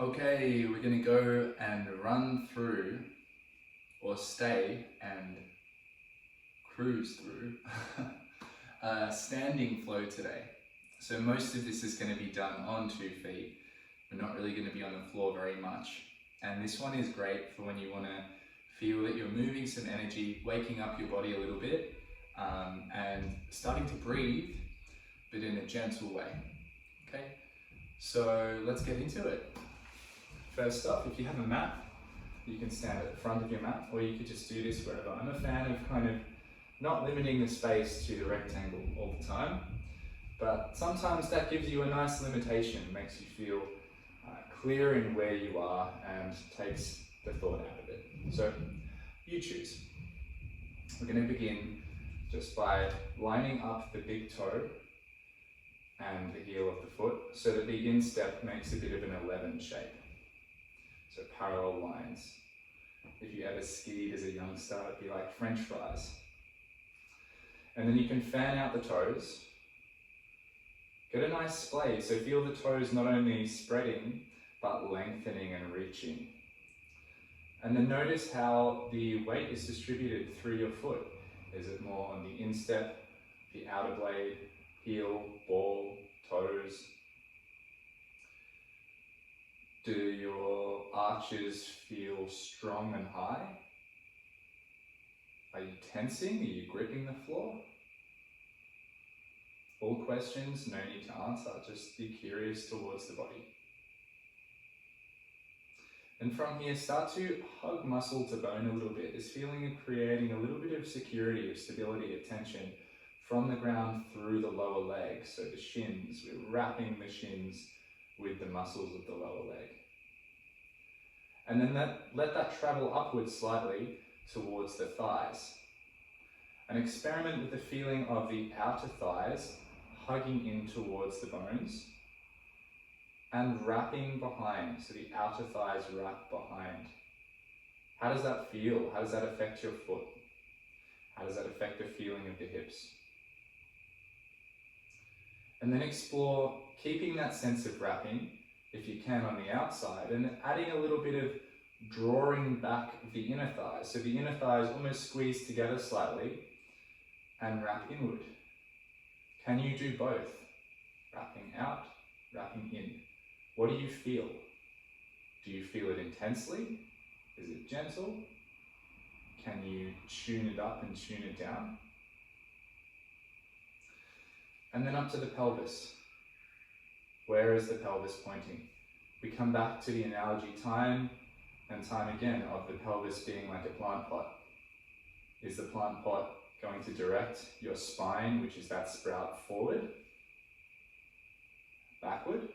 Okay, we're going to go and run through, or stay and cruise through, standing flow today. So most of this is going to be done on 2 feet. We're not really going to be on the floor very much. And this one is great for when you want to feel that you're moving some energy, waking up your body a little bit, and starting to breathe, but in a gentle way. Okay, so let's get into it. First up, if you have a mat, you can stand at the front of your mat, or you could just do this wherever. I'm a fan of kind of not limiting the space to the rectangle all the time, but sometimes that gives you a nice limitation, makes you feel clear in where you are and takes the thought out of it. So you choose. We're going to begin just by lining up the big toe and the heel of the foot so that the instep makes a bit of an 11 shape. So parallel lines. If you ever skied as a youngster, it'd be like French fries. And then you can fan out the toes. Get a nice splay, so feel the toes not only spreading, but lengthening and reaching. And then notice how the weight is distributed through your foot. Is it more on the instep, the outer blade, heel, ball, toes? Do your arches feel strong and high? Are you tensing? Are you gripping the floor? All questions, no need to answer, just be curious towards the body. And from here, start to hug muscle to bone a little bit. This feeling of creating a little bit of security, of stability, of tension from the ground through the lower leg. So the shins, we're wrapping the shins with the muscles of the lower leg. And then let that travel upwards slightly towards the thighs. And experiment with the feeling of the outer thighs hugging in towards the bones and wrapping behind, so the outer thighs wrap behind. How does that feel? How does that affect your foot? How does that affect the feeling of the hips? And then explore keeping that sense of wrapping, if you can, on the outside, and adding a little bit of drawing back of the inner thighs. So the inner thighs almost squeeze together slightly and wrap inward. Can you do both? Wrapping out, wrapping in. What do you feel? Do you feel it intensely? Is it gentle? Can you tune it up and tune it down? And then up to the pelvis. Where is the pelvis pointing? We come back to the analogy time and time again of the pelvis being like a plant pot. Is the plant pot going to direct your spine, which is that sprout, forward, backward,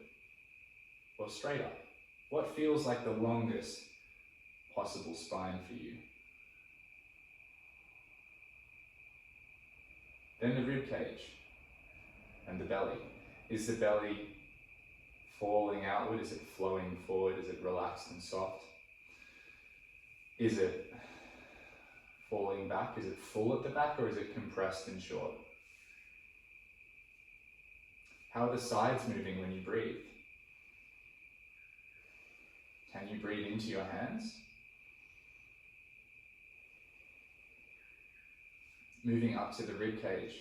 or straight up? What feels like the longest possible spine for you? Then the rib cage and the belly. Is the belly falling outward? Is it flowing forward? Is it relaxed and soft? Is it falling back? Is it full at the back, or is it compressed and short? How are the sides moving when you breathe? Can you breathe into your hands? Moving up to the rib cage.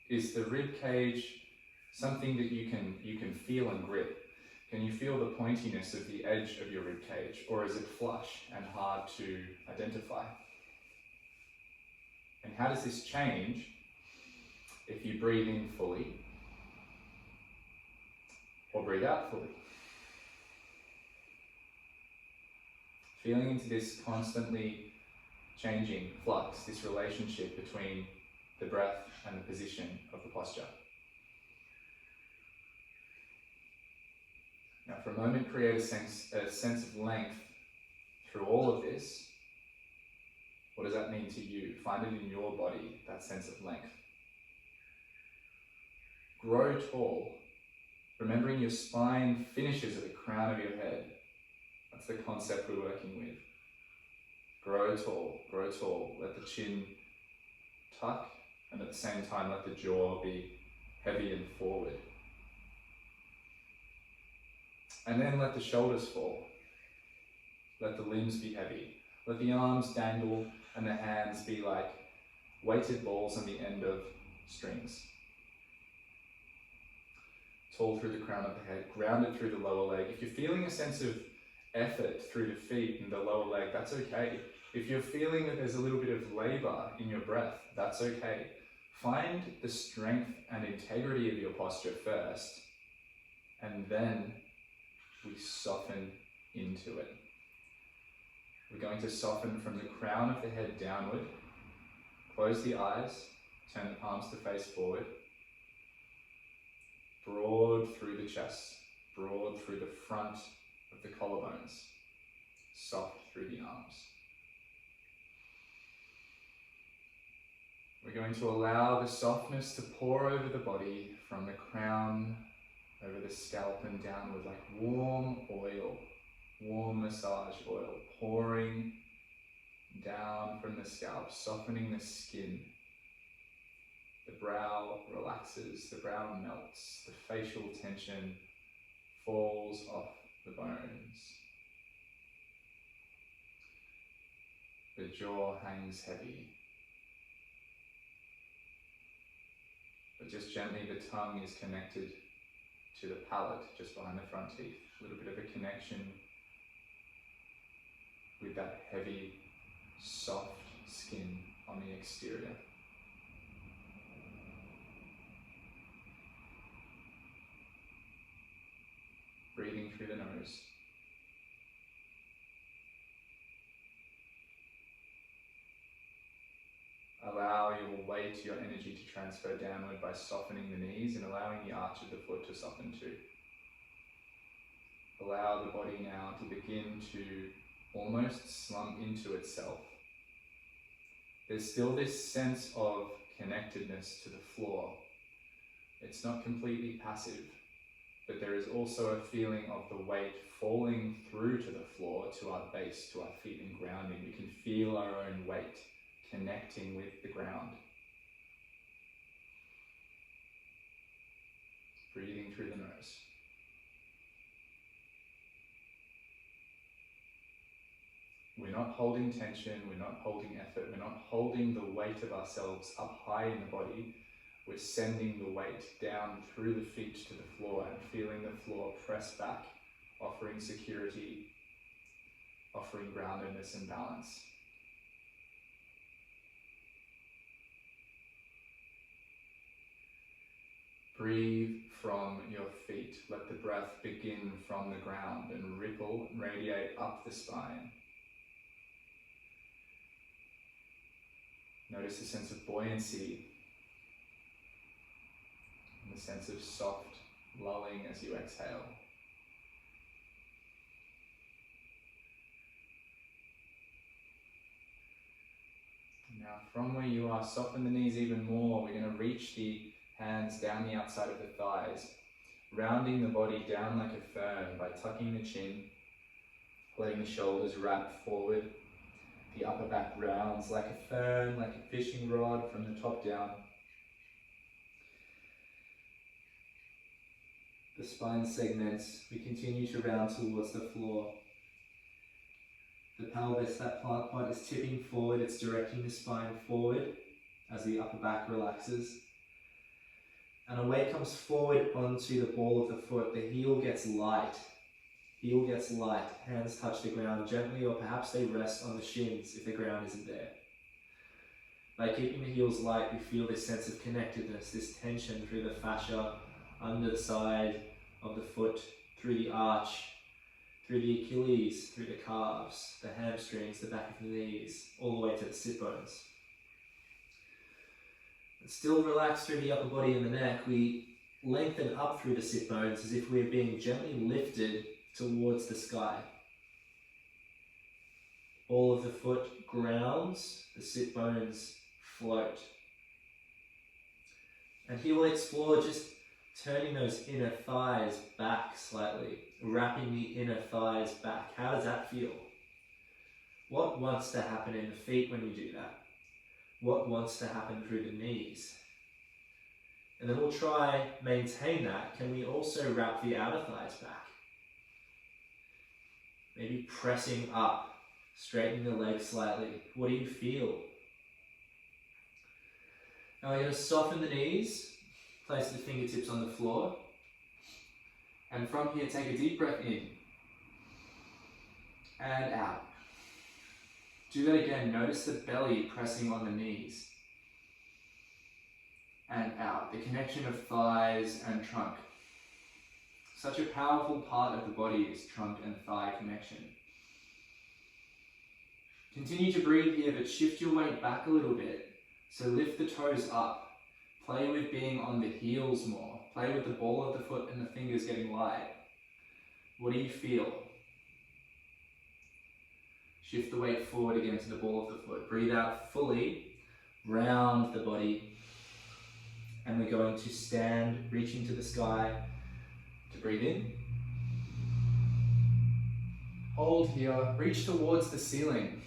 Is the rib cage something that you can feel and grip? Can you feel the pointiness of the edge of your rib cage, or is it flush and hard to identify? And how does this change if you breathe in fully or breathe out fully? Feeling into this constantly changing flux, this relationship between the breath and the position of the posture. Now for a moment, create a sense of length through all of this. What does that mean to you? Find it in your body, that sense of length. Grow tall, remembering your spine finishes at the crown of your head. That's the concept we're working with. Grow tall, grow tall. Let the chin tuck, and at the same time let the jaw be heavy and forward. And then let the shoulders fall. Let the limbs be heavy. Let the arms dangle and the hands be like weighted balls on the end of strings. Tall through the crown of the head, grounded through the lower leg. If you're feeling a sense of effort through the feet and the lower leg, that's okay. If you're feeling that there's a little bit of labor in your breath, that's okay. Find the strength and integrity of your posture first, and then we soften into it. We're going to soften from the crown of the head downward. Close the eyes, turn the palms to face forward. Broad through the chest, broad through the front of the collarbones, soft through the arms. We're going to allow the softness to pour over the body from the crown, over the scalp and downward like warm oil, warm massage oil, pouring down from the scalp, softening the skin. The brow relaxes, the brow melts, the facial tension falls off the bones. The jaw hangs heavy. But just gently the tongue is connected to the palate just behind the front teeth. A little bit of a connection with that heavy, soft skin on the exterior. Breathing through the nose. Allow your weight, your energy to transfer downward by softening the knees and allowing the arch of the foot to soften too. Allow the body now to begin to almost slump into itself. There's still this sense of connectedness to the floor. It's not completely passive, but there is also a feeling of the weight falling through to the floor, to our base, to our feet and grounding. We can feel our own weight connecting with the ground. Breathing through the nose. We're not holding tension, we're not holding effort, we're not holding the weight of ourselves up high in the body. We're sending the weight down through the feet to the floor and feeling the floor press back, offering security, offering groundedness and balance. Breathe from your feet. Let the breath begin from the ground and ripple and radiate up the spine. Notice the sense of buoyancy and the sense of soft lulling as you exhale. Now from where you are, soften the knees even more. We're going to reach the hands down the outside of the thighs, rounding the body down like a fern by tucking the chin, letting the shoulders wrap forward. The upper back rounds like a fern, like a fishing rod from the top down. The spine segments, we continue to round towards the floor. The pelvis, that plant pod is tipping forward, it's directing the spine forward as the upper back relaxes. And a weight comes forward onto the ball of the foot. The heel gets light. Heel gets light. Hands touch the ground gently, or perhaps they rest on the shins if the ground isn't there. By keeping the heels light, we feel this sense of connectedness, this tension through the fascia, under the side of the foot, through the arch, through the Achilles, through the calves, the hamstrings, the back of the knees, all the way to the sit bones. Still relaxed through the upper body and the neck, we lengthen up through the sit bones as if we're being gently lifted towards the sky. Ball of the foot grounds, the sit bones float. And here we'll explore just turning those inner thighs back slightly, wrapping the inner thighs back. How does that feel? What wants to happen in the feet when we do that? What wants to happen through the knees? And then we'll try maintain that. Can we also wrap the outer thighs back? Maybe pressing up, straightening the legs slightly. What do you feel? Now we're going to soften the knees, place the fingertips on the floor, and from here take a deep breath in and out. Do that again. Notice the belly pressing on the knees and out. The connection of thighs and trunk. Such a powerful part of the body is trunk and thigh connection. Continue to breathe here, but shift your weight back a little bit. So lift the toes up. Play with being on the heels more. Play with the ball of the foot and the fingers getting wide. What do you feel? Shift the weight forward again to the ball of the foot. Breathe out fully, round the body. And we're going to stand, reaching to the sky. To breathe in. Hold here, reach towards the ceiling.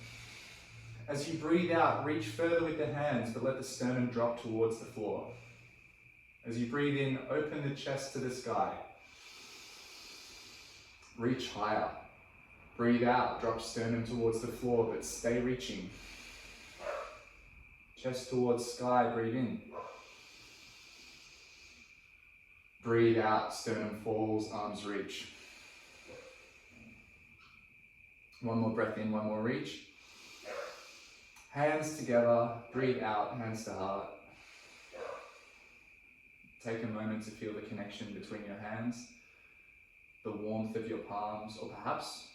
As you breathe out, reach further with the hands, but let the sternum drop towards the floor. As you breathe in, open the chest to the sky. Reach higher. Breathe out, drop sternum towards the floor, but stay reaching. Chest towards sky, breathe in. Breathe out, sternum falls, arms reach. One more breath in, one more reach. Hands together, breathe out, hands to heart. Take a moment to feel the connection between your hands, the warmth of your palms, or perhaps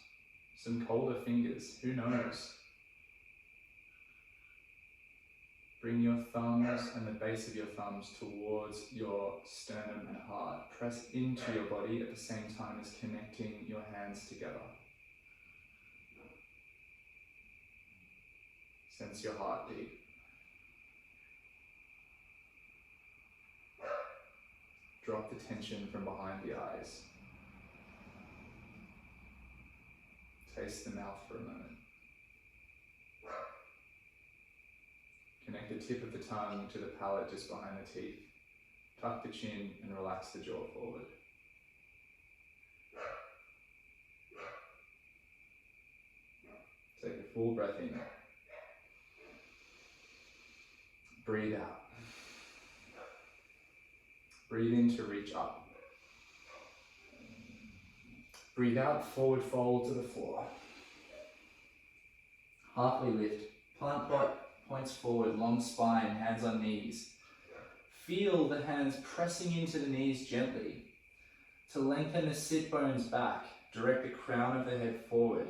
some colder fingers, who knows? Bring your thumbs and the base of your thumbs towards your sternum and heart. Press into your body at the same time as connecting your hands together. Sense your heartbeat. Drop the tension from behind the eyes. Taste the mouth for a moment. Connect the tip of the tongue to the palate just behind the teeth. Tuck the chin and relax the jaw forward. Take a full breath in. Breathe out. Breathe in to reach up. Breathe out, forward fold to the floor. Halfway lift, plant points forward, long spine, hands on knees. Feel the hands pressing into the knees gently. To lengthen the sit bones back, direct the crown of the head forward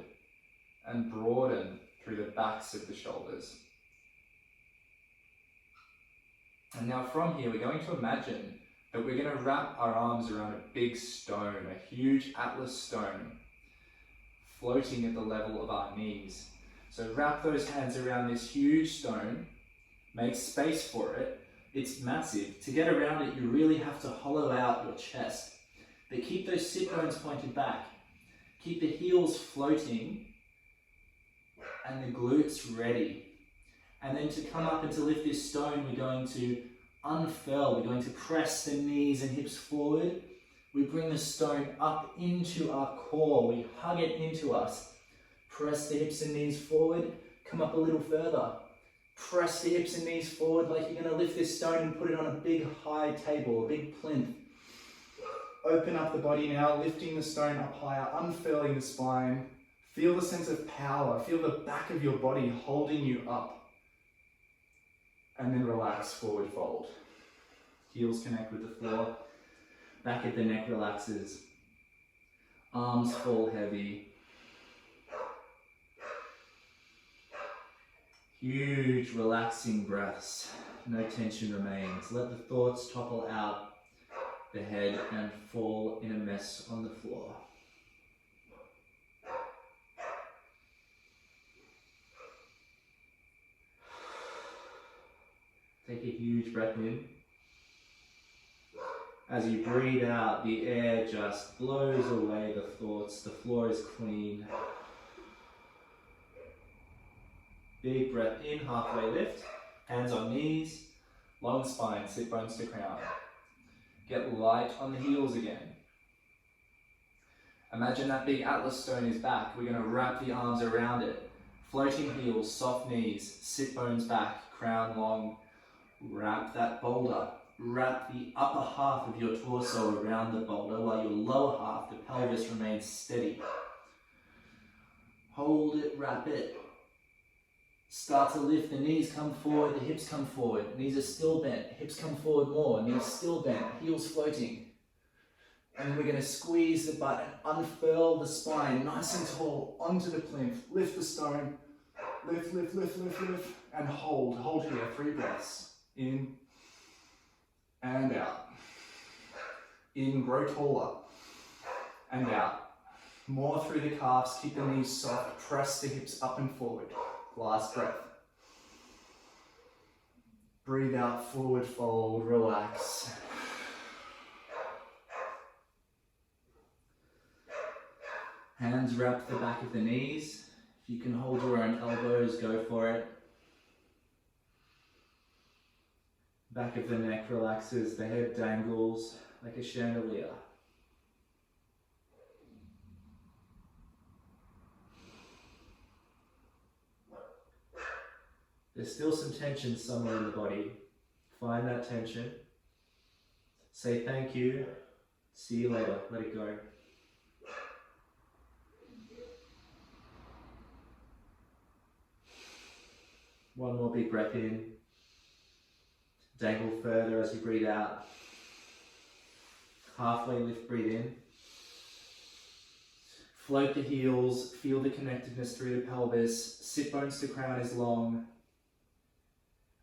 and broaden through the backs of the shoulders. And now from here, we're going to imagine that we're going to wrap our arms around a big stone, a huge atlas stone, floating at the level of our knees. So wrap those hands around this huge stone, make space for it. It's massive. To get around it, you really have to hollow out your chest. But keep those sit bones pointed back. Keep the heels floating and the glutes ready. And then to come up and to lift this stone, we're going to unfurl. We're going to press the knees and hips forward. We bring the stone up into our core. We hug it into us. Press the hips and knees forward. Come up a little further. Press the hips and knees forward like you're going to lift this stone and put it on a big high table, a big plinth. Open up the body now, lifting the stone up higher, unfurling the spine. Feel the sense of power. Feel the back of your body holding you up. And then relax, forward fold. Heels connect with the floor. Back at the neck relaxes. Arms fall heavy. Huge relaxing breaths. No tension remains. Let the thoughts topple out the head and fall in a mess on the floor. Take a huge breath in. As you breathe out, the air just blows away the thoughts. The floor is clean. Big breath in, halfway lift. Hands on knees. Long spine, sit bones to crown. Get light on the heels again. Imagine that big atlas stone is back. We're going to wrap the arms around it. Floating heels, soft knees, sit bones back, crown long. Wrap that boulder. Wrap the upper half of your torso around the boulder while your lower half, the pelvis, remains steady. Hold it, wrap it. Start to lift, the knees come forward, the hips come forward. Knees are still bent, hips come forward more, knees still bent, heels floating. And then we're going to squeeze the butt and unfurl the spine nice and tall onto the plinth. Lift the stone, lift, lift, lift, lift, lift, and hold. Hold here, 3 breaths. In and out. In, grow taller. And out. More through the calves, keep the knees soft, press the hips up and forward. Last breath. Breathe out, forward fold, relax. Hands wrap the back of the knees. If you can hold your own elbows, go for it. Back of the neck relaxes, the head dangles like a chandelier. There's still some tension somewhere in the body. Find that tension. Say thank you. See you later. Let it go. One more big breath in. Dangle further as you breathe out. Halfway lift, breathe in. Float the heels, feel the connectedness through the pelvis. Sit bones to crown is long.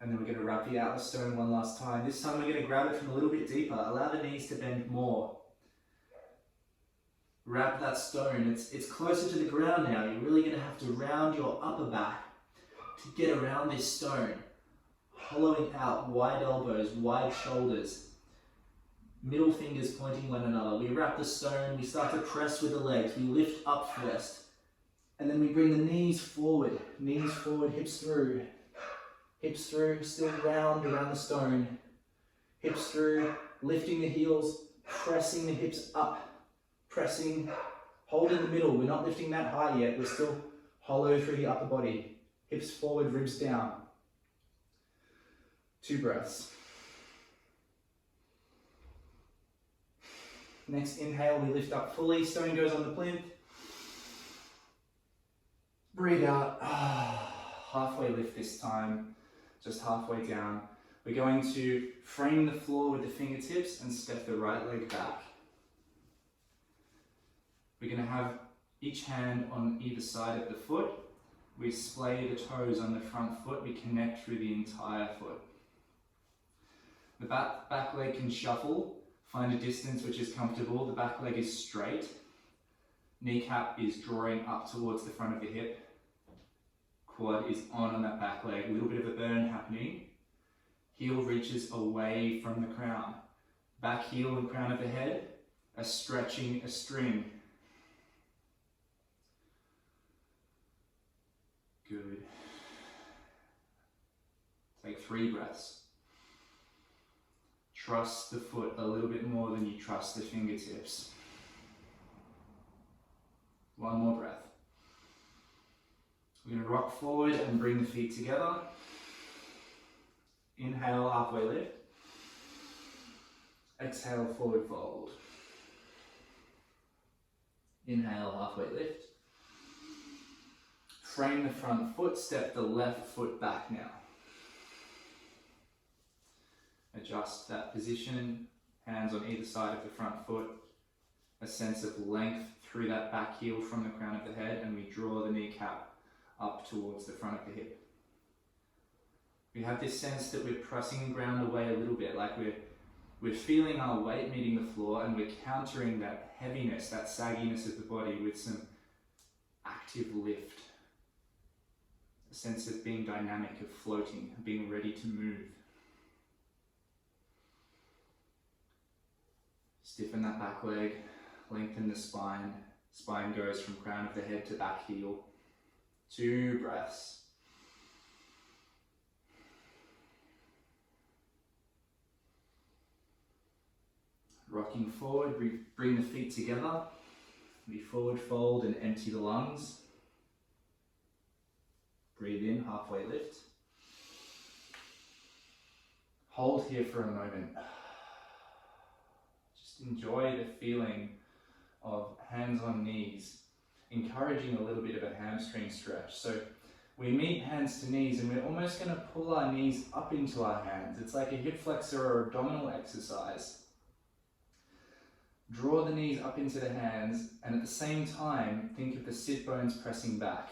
And then we're going to wrap the atlas stone one last time. This time we're going to grab it from a little bit deeper. Allow the knees to bend more. Wrap that stone. It's closer to the ground now. You're really going to have to round your upper back to get around this stone. Hollowing out, wide elbows, wide shoulders. Middle fingers pointing one another. We wrap the stone, we start to press with the legs. We lift up first. And then we bring the knees forward, hips through. Hips through, still round around the stone. Hips through, lifting the heels, pressing the hips up. Pressing, holding the middle. We're not lifting that high yet. We're still hollow through the upper body. Hips forward, ribs down. 2 breaths. Next inhale, we lift up fully. Stone goes on the plinth. Breathe out. Halfway lift this time. Just halfway down. We're going to frame the floor with the fingertips and step the right leg back. We're going to have each hand on either side of the foot. We splay the toes on the front foot. We connect through the entire foot. The back leg can shuffle. Find a distance which is comfortable. The back leg is straight. Kneecap is drawing up towards the front of the hip. Quad is on that back leg. A little bit of a burn happening. Heel reaches away from the crown. Back heel and crown of the head are stretching a string. Good. Take 3 breaths. Trust the foot a little bit more than you trust the fingertips. 1 more breath. We're going to rock forward and bring the feet together. Inhale, halfway lift. Exhale, forward fold. Inhale, halfway lift. Frame the front foot, step the left foot back now. Adjust that position, hands on either side of the front foot. A sense of length through that back heel from the crown of the head, and we draw the kneecap up towards the front of the hip. We have this sense that we're pressing the ground away a little bit, like we're feeling our weight meeting the floor, and we're countering that heaviness, that sagginess of the body with some active lift. A sense of being dynamic, of floating, of being ready to move. Stiffen that back leg, lengthen the spine. Spine goes from crown of the head to back heel. 2 breaths. Rocking forward, we bring the feet together. We forward fold and empty the lungs. Breathe in, halfway lift. Hold here for a moment. Just enjoy the feeling of hands on knees, encouraging a little bit of a hamstring stretch. So we meet hands to knees and we're almost going to pull our knees up into our hands. It's like a hip flexor or abdominal exercise. Draw the knees up into the hands and at the same time think of the sit bones pressing back.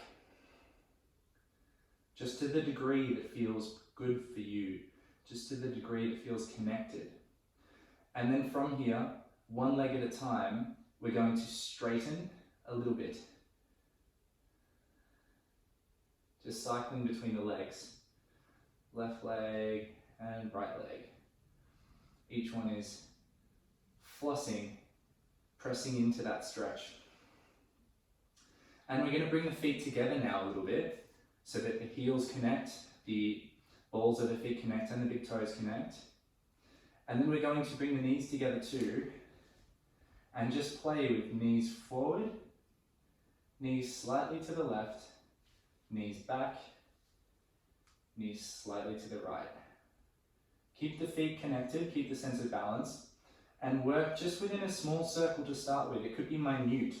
Just to the degree that feels good for you, just to the degree that feels connected. And then from here, one leg at a time, we're going to straighten a little bit. Just cycling between the legs. Left leg and right leg. Each one is flossing, pressing into that stretch. And we're going to bring the feet together now a little bit so that the heels connect, the balls of the feet connect and the big toes connect. And then we're going to bring the knees together too and just play with knees forward, knees slightly to the left, knees back, knees slightly to the right. Keep the feet connected, keep the sense of balance, and work just within a small circle to start with. It could be minute.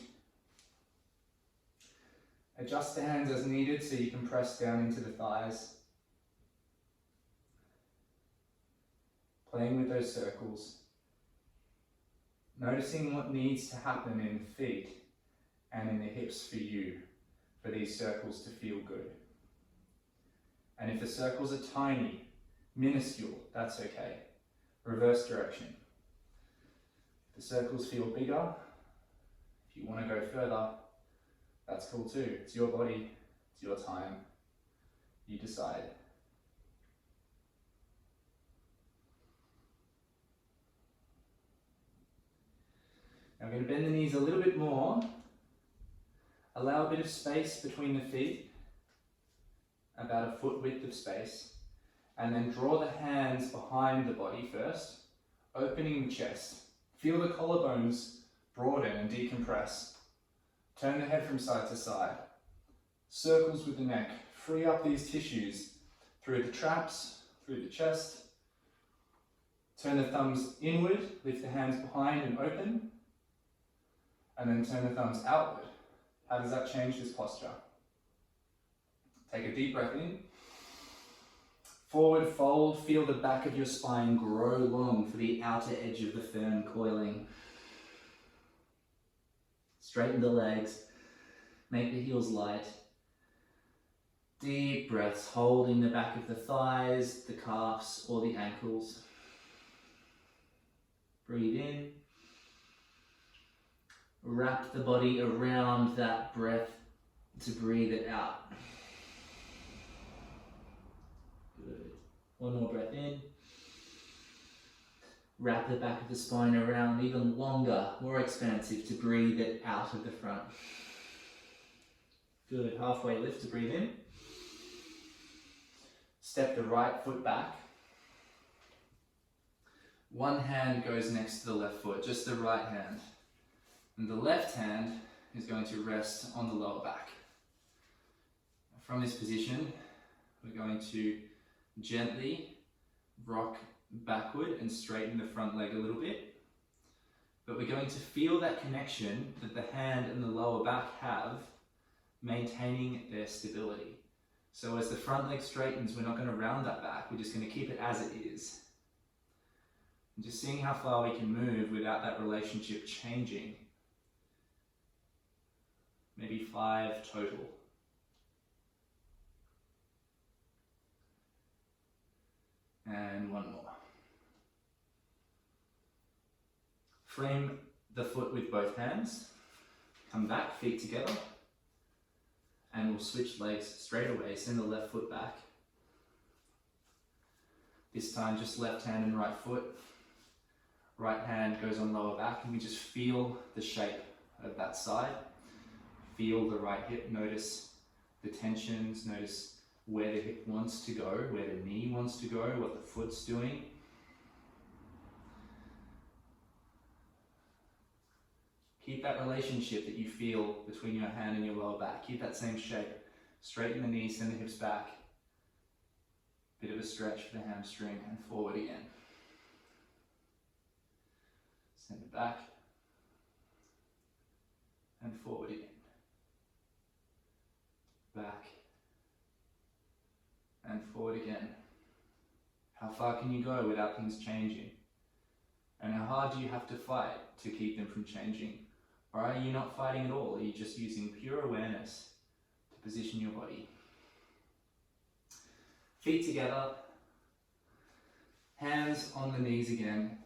Adjust the hands as needed so you can press down into the thighs. Playing with those circles. Noticing what needs to happen in the feet and in the hips for you, for these circles to feel good. And if the circles are tiny, minuscule, that's okay. Reverse direction. If the circles feel bigger, if you want to go further, that's cool too. It's your body, it's your time. You decide. Now I'm going to bend the knees a little bit more. Allow a bit of space between the feet, about a foot width of space, and then draw the hands behind the body first, opening the chest. Feel the collarbones broaden and decompress. Turn the head from side to side. Circles with the neck. Free up these tissues through the traps, through the chest. Turn the thumbs inward, lift the hands behind and open, and then turn the thumbs outward. How does that change this posture? Take a deep breath in. Forward fold, feel the back of your spine grow long for the outer edge of the fern coiling. Straighten the legs, make the heels light. Deep breaths, holding the back of the thighs, the calves, or the ankles. Breathe in. Wrap the body around that breath to breathe it out. Good. One more breath in. Wrap the back of the spine around even longer, more expansive to breathe it out of the front. Good. Halfway lift to breathe in. Step the right foot back. One hand goes next to the left foot, just the right hand. And the left hand is going to rest on the lower back. From this position, we're going to gently rock backward and straighten the front leg a little bit. But we're going to feel that connection that the hand and the lower back have, maintaining their stability. So as the front leg straightens, we're not going to round that back, we're just going to keep it as it is. And just seeing how far we can move without that relationship changing. Maybe 5 total. And one more. Frame the foot with both hands. Come back, feet together. And we'll switch legs straight away. Send the left foot back. This time just left hand and right foot. Right hand goes on lower back and we just feel the shape of that side. Feel the right hip, notice the tensions, notice where the hip wants to go, where the knee wants to go, what the foot's doing. Keep that relationship that you feel between your hand and your lower back. Keep that same shape. Straighten the knees, send the hips back. Bit of a stretch for the hamstring, and forward again. Send it back. And forward again. Back. And forward again. How far can you go without things changing? And how hard do you have to fight to keep them from changing? Or are you not fighting at all? Are you just using pure awareness to position your body? Feet together, hands on the knees again.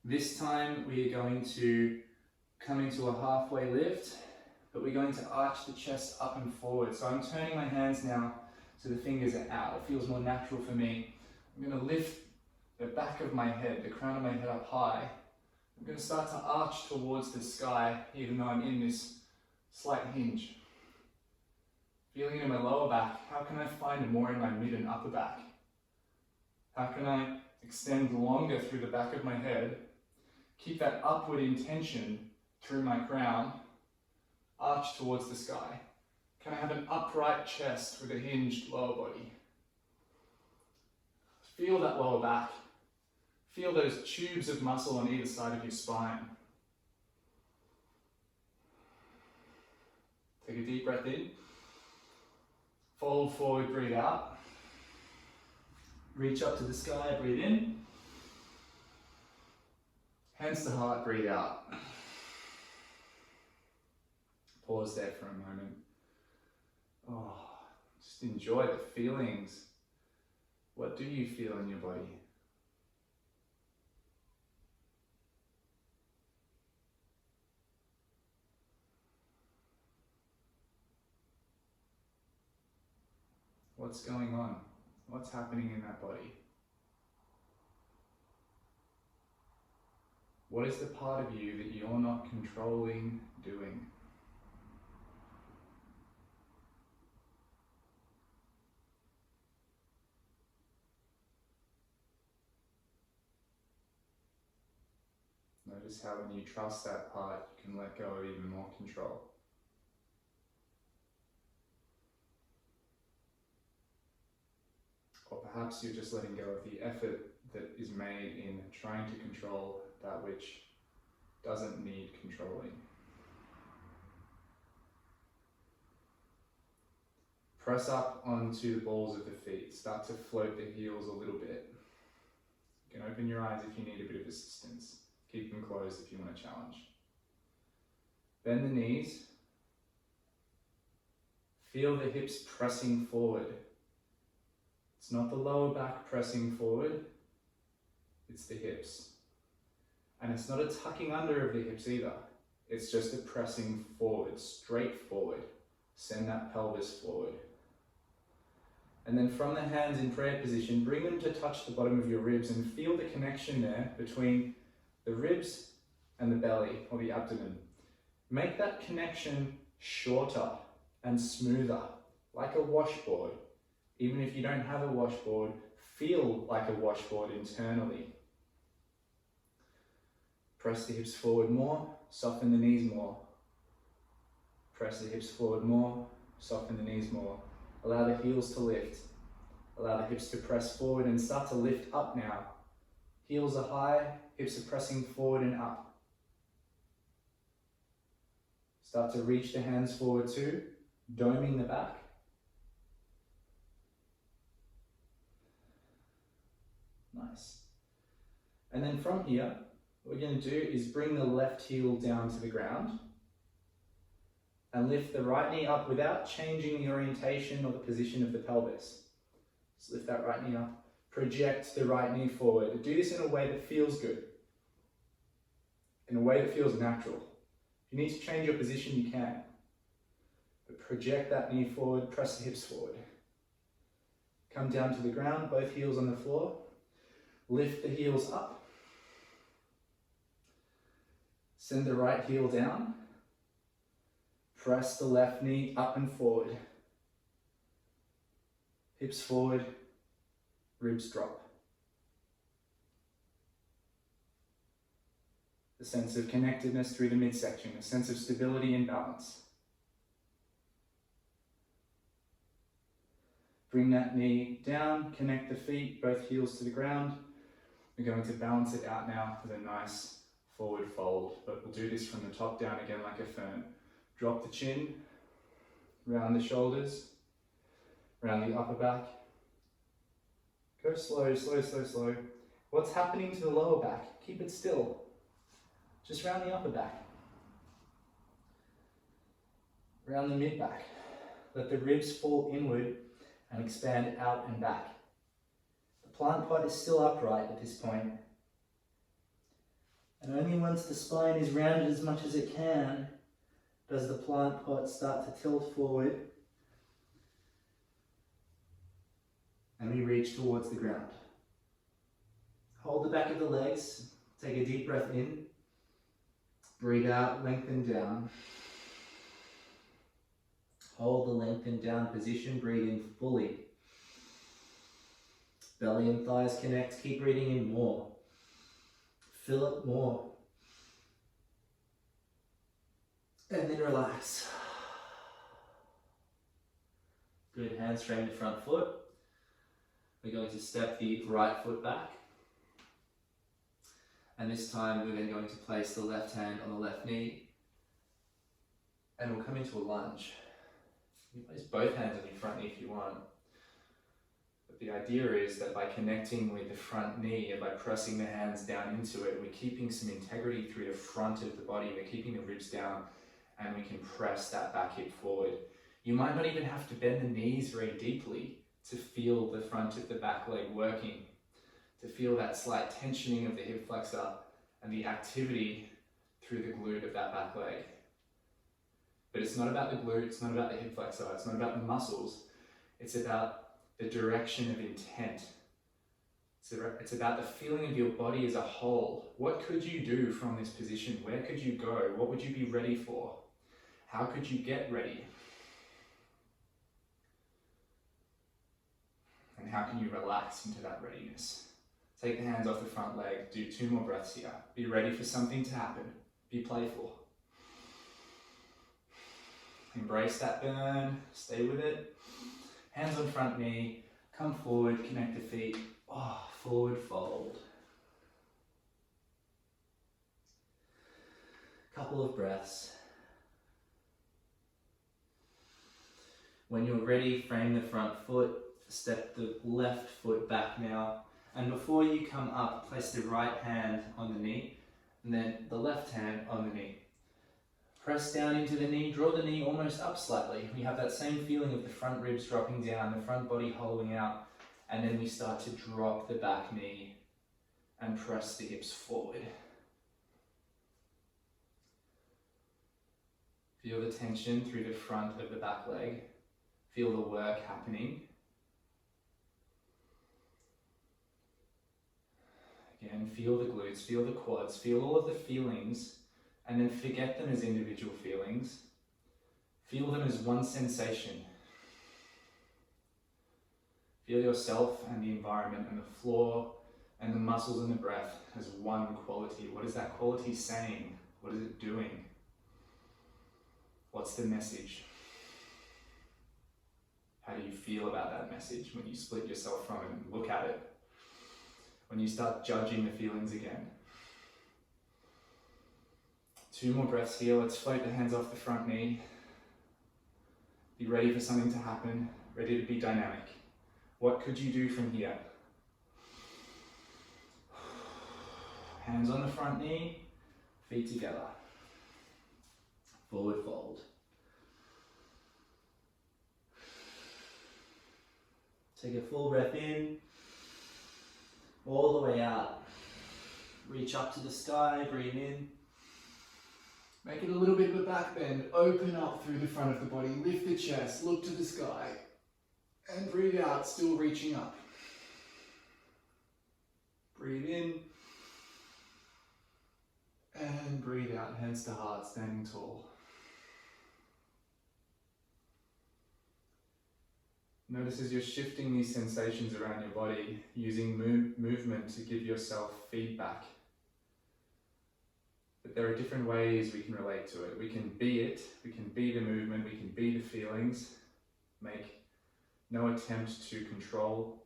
This time we are going to come into a halfway lift, but we're going to arch the chest up and forward. So I'm turning my hands now so the fingers are out. It feels more natural for me. I'm going to lift the back of my head, the crown of my head up high. I'm going to start to arch towards the sky, even though I'm in this slight hinge. Feeling it in my lower back, how can I find more in my mid and upper back? How can I extend longer through the back of my head, keep that upward intention through my crown, arch towards the sky? Can I have an upright chest with a hinged lower body? Feel that lower back. Feel those tubes of muscle on either side of your spine. Take a deep breath in. Fold forward, breathe out. Reach up to the sky, breathe in. Hands to heart, breathe out. Pause there for a moment. Oh, just enjoy the feelings. What do you feel in your body? What's going on? What's happening in that body? What is the part of you that you're not controlling doing? Notice how when you trust that part, you can let go of even more control. Or perhaps you're just letting go of the effort that is made in trying to control that which doesn't need controlling. Press up onto the balls of the feet. Start to float the heels a little bit. You can open your eyes if you need a bit of assistance. Keep them closed if you want to challenge. Bend the knees. Feel the hips pressing forward. It's not the lower back pressing forward, it's the hips. And it's not a tucking under of the hips either. It's just a pressing forward, straight forward. Send that pelvis forward. And then from the hands in prayer position, bring them to touch the bottom of your ribs and feel the connection there between the ribs and the belly or the abdomen. Make that connection shorter and smoother, like a washboard. Even if you don't have a washboard, feel like a washboard internally. Press the hips forward more, soften the knees more. Press the hips forward more, soften the knees more. Allow the heels to lift. Allow the hips to press forward and start to lift up now. Heels are high, hips are pressing forward and up. Start to reach the hands forward too, doming the back. Nice. And then from here, what we're going to do is bring the left heel down to the ground and lift the right knee up without changing the orientation or the position of the pelvis. Just lift that right knee up. Project the right knee forward. Do this in a way that feels good, in a way that feels natural. If you need to change your position, you can. But project that knee forward, press the hips forward. Come down to the ground, both heels on the floor. Lift the heels up. Send the right heel down. Press the left knee up and forward. Hips forward, ribs drop. a sense of connectedness through the midsection, a sense of stability and balance. Bring that knee down, connect the feet, both heels to the ground. We're going to balance it out now with a nice forward fold, but we'll do this from the top down again like a fern. Drop the chin, round the shoulders, round the upper back. Go slow, slow, slow, slow. What's happening to the lower back? Keep it still. Just round the upper back. Round the mid back. Let the ribs fall inward and expand out and back. The plant pot is still upright at this point. And only once the spine is rounded as much as it can does the plant pot start to tilt forward and we reach towards the ground. Hold the back of the legs, take a deep breath in, breathe out, lengthen down. Hold the lengthen down position, breathe in fully. Belly and thighs connect, keep breathing in more. Fill it more. And then relax. Good, hands straighten the front foot. We're going to step the right foot back. And this time we're then going to place the left hand on the left knee. And we'll come into a lunge. You can place both hands on your front knee if you want. But the idea is that by connecting with the front knee and by pressing the hands down into it, we're keeping some integrity through the front of the body. We're keeping the ribs down and we can press that back hip forward. You might not even have to bend the knees very deeply to feel the front of the back leg working, to feel that slight tensioning of the hip flexor and the activity through the glute of that back leg. But it's not about the glute, it's not about the hip flexor, it's not about the muscles, it's about the direction of intent. It's about the feeling of your body as a whole. What could you do from this position? Where could you go? What would you be ready for? How could you get ready? And how can you relax into that readiness? Take the hands off the front leg, do 2 more breaths here. Be ready for something to happen. Be playful. Embrace that burn, stay with it. Hands on front knee, come forward, connect the feet. Forward fold. Couple of breaths. When you're ready, frame the front foot, step the left foot back now. And before you come up, place the right hand on the knee, and then the left hand on the knee. Press down into the knee, draw the knee almost up slightly. We have that same feeling of the front ribs dropping down, the front body hollowing out, and then we start to drop the back knee and press the hips forward. Feel the tension through the front of the back leg. Feel the work happening. Again, feel the glutes, feel the quads, feel all of the feelings, and then forget them as individual feelings. Feel them as one sensation. Feel yourself and the environment and the floor and the muscles and the breath as one quality. What is that quality saying? What is it doing? What's the message? How do you feel about that message when you split yourself from it and look at it? When you start judging the feelings again? 2 more breaths here. Let's float the hands off the front knee. Be ready for something to happen. Ready to be dynamic. What could you do from here? Hands on the front knee, feet together. Forward fold. Take a full breath in, all the way out. Reach up to the sky, breathe in. Make it a little bit of a back bend. Open up through the front of the body. Lift the chest, look to the sky. And breathe out, still reaching up. Breathe in. And breathe out, hands to heart, standing tall. Notice as you're shifting these sensations around your body, using movement to give yourself feedback. But there are different ways we can relate to it. We can be it, we can be the movement, we can be the feelings, make no attempt to control,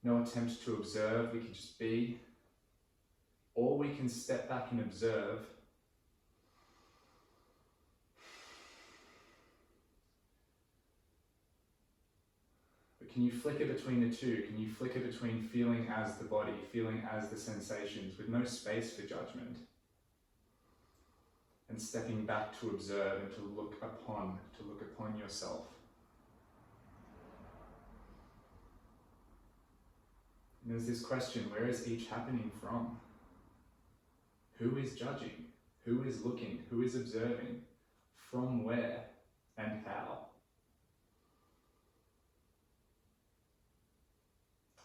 no attempt to observe, we can just be. Or we can step back and observe. But can you flicker between the two? Can you flicker between feeling as the body, feeling as the sensations, with no space for judgment? And stepping back to observe and to look upon yourself. And there's this question, where is each happening from? Who is judging? Who is looking? Who is observing? From where and how?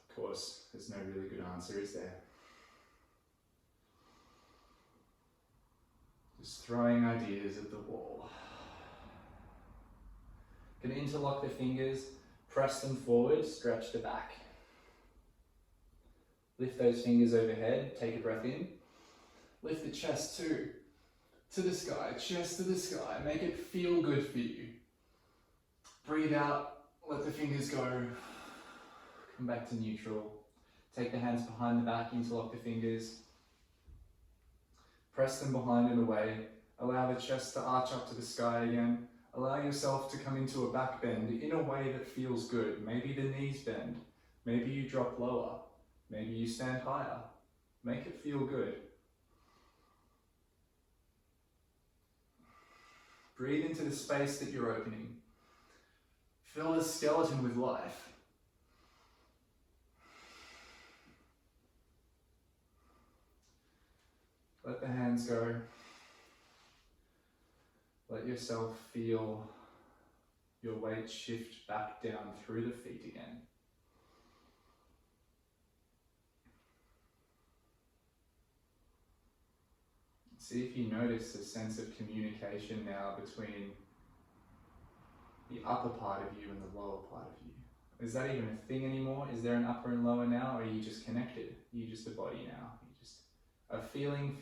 Of course, there's no really good answer, is there? Just throwing ideas at the wall. Going to interlock the fingers, press them forward, stretch the back. Lift those fingers overhead, take a breath in. Lift the chest to the sky, chest to the sky. Make it feel good for you. Breathe out, let the fingers go. Come back to neutral. Take the hands behind the back, interlock the fingers. Press them behind and away. Allow the chest to arch up to the sky again. Allow yourself to come into a back bend in a way that feels good. Maybe the knees bend. Maybe you drop lower. Maybe you stand higher. Make it feel good. Breathe into the space that you're opening. Fill the skeleton with life. Let the hands go. Let yourself feel your weight shift back down through the feet again. See if you notice a sense of communication now between the upper part of you and the lower part of you. Is that even a thing anymore? Is there an upper and lower now, or are you just connected? Are you just a body now? Are you just a feeling?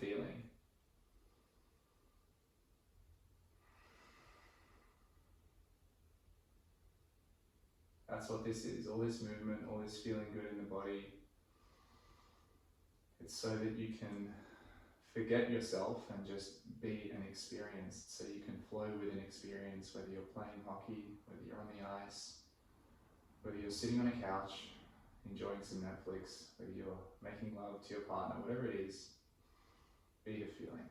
That's what this is, all this movement, all this feeling good in the body. It's so that you can forget yourself and just be an experience, so you can flow with an experience, whether you're playing hockey, whether you're on the ice, whether you're sitting on a couch, enjoying some Netflix, whether you're making love to your partner, whatever it is, be the feeling.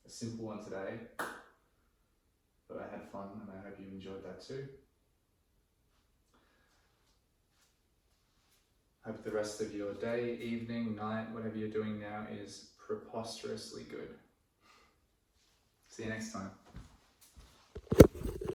A simple one today, but I had fun and I hope you enjoyed that too. Hope the rest of your day, evening, night, whatever you're doing now is preposterously good. See you next time.